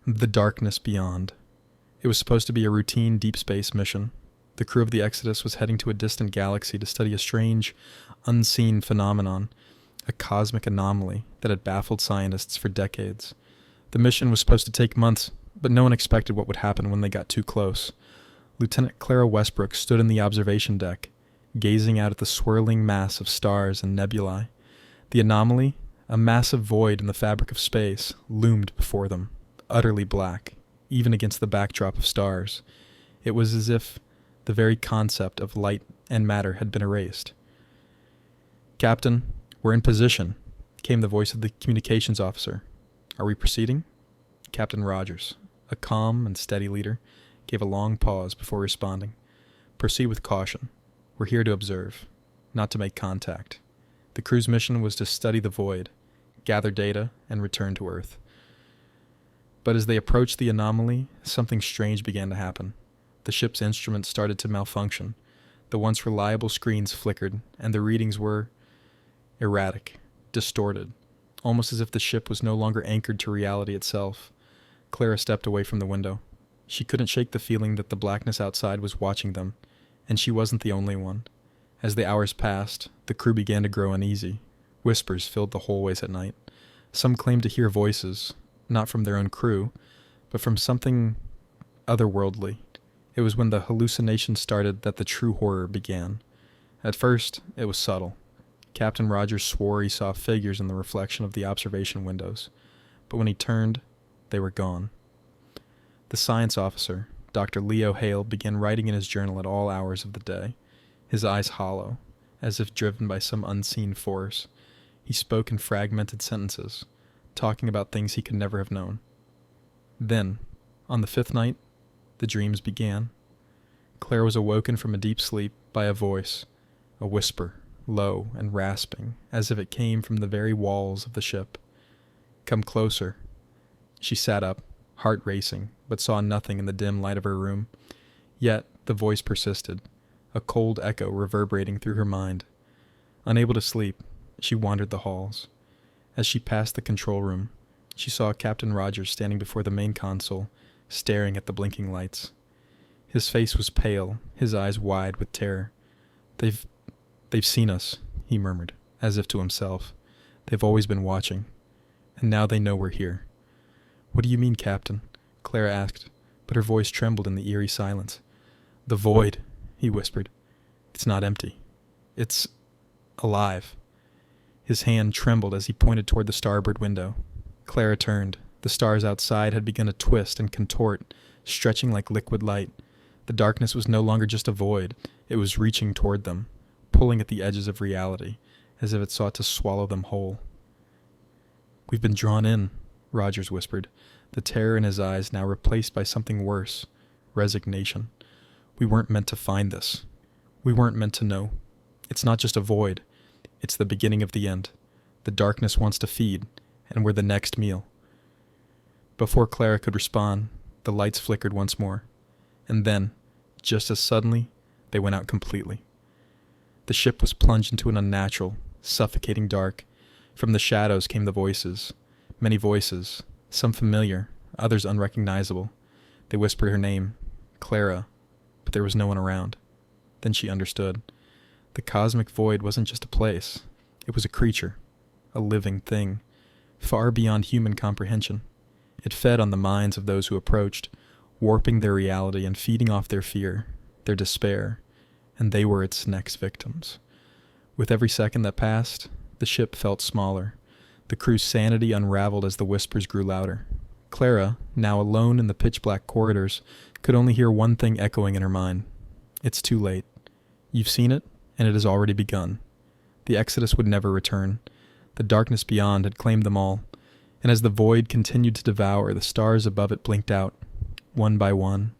The darkness beyond. It was supposed to be a routine deep space mission. The crew of the Exodus was heading to a distant galaxy to study a strange, unseen phenomenon, a cosmic anomaly that had baffled scientists for decades. The mission was supposed to take months, but no one expected what would happen when they got too close. Lieutenant Clara Westbrook stood in the observation deck, gazing out at the swirling mass of stars and nebulae. The anomaly, a massive void in the fabric of space, loomed before them, utterly black, even against the backdrop of stars. It was as if the very concept of light and matter had been erased. "Captain, we're in position," came the voice of the communications officer. "Are we proceeding?" Captain Rogers, a calm and steady leader, gave a long pause before responding. "Proceed with caution. We're here to observe, not to make contact." The crew's mission was to study the void, gather data, and return to Earth. But as they approached the anomaly, something strange began to happen. The ship's instruments started to malfunction. The once reliable screens flickered, and the readings were erratic, distorted, almost as if the ship was no longer anchored to reality itself. Clara stepped away from the window. She couldn't shake the feeling that the blackness outside was watching them, and she wasn't the only one. As the hours passed, the crew began to grow uneasy. Whispers filled the hallways at night. Some claimed to hear voices, not from their own crew, but from something otherworldly. It was when the hallucinations started that the true horror began. At first, it was subtle. Captain Rogers swore he saw figures in the reflection of the observation windows, but when he turned, they were gone. The science officer, Dr. Leo Hale, began writing in his journal at all hours of the day, his eyes hollow, as if driven by some unseen force. He spoke in fragmented sentences, talking about things he could never have known. Then, on the 5th night, the dreams began. Claire was awoken from a deep sleep by a voice, a whisper, low and rasping, as if it came from the very walls of the ship. "Come closer." She sat up, heart racing, but saw nothing in the dim light of her room. Yet the voice persisted, a cold echo reverberating through her mind. Unable to sleep, she wandered the halls. As she passed the control room, she saw Captain Rogers standing before the main console, staring at the blinking lights. His face was pale, his eyes wide with terror. They've seen us," he murmured, as if to himself. "They've always been watching, and now they know we're here." "What do you mean, Captain?" Clara asked, but her voice trembled in the eerie silence. "The void," he whispered. "It's not empty. It's alive." His hand trembled as he pointed toward the starboard window. Clara turned. The stars outside had begun to twist and contort, stretching like liquid light. The darkness was no longer just a void. It was reaching toward them, pulling at the edges of reality, as if it sought to swallow them whole. "We've been drawn in," Rogers whispered, the terror in his eyes now replaced by something worse, resignation. "We weren't meant to find this. We weren't meant to know. It's not just a void. It's the beginning of the end. The darkness wants to feed, and we're the next meal." Before Clara could respond, the lights flickered once more, and then, just as suddenly, they went out completely. The ship was plunged into an unnatural, suffocating dark. From the shadows came the voices, many voices, some familiar, others unrecognizable. They whispered her name, Clara, but there was no one around. Then she understood. The cosmic void wasn't just a place. It was a creature, a living thing, far beyond human comprehension. It fed on the minds of those who approached, warping their reality and feeding off their fear, their despair, and they were its next victims. With every second that passed, the ship felt smaller. The crew's sanity unraveled as the whispers grew louder. Clara, now alone in the pitch-black corridors, could only hear one thing echoing in her mind. "It's too late. You've seen it, and it has already begun." The Exodus would never return. The darkness beyond had claimed them all, and as the void continued to devour, the stars above it blinked out, one by one,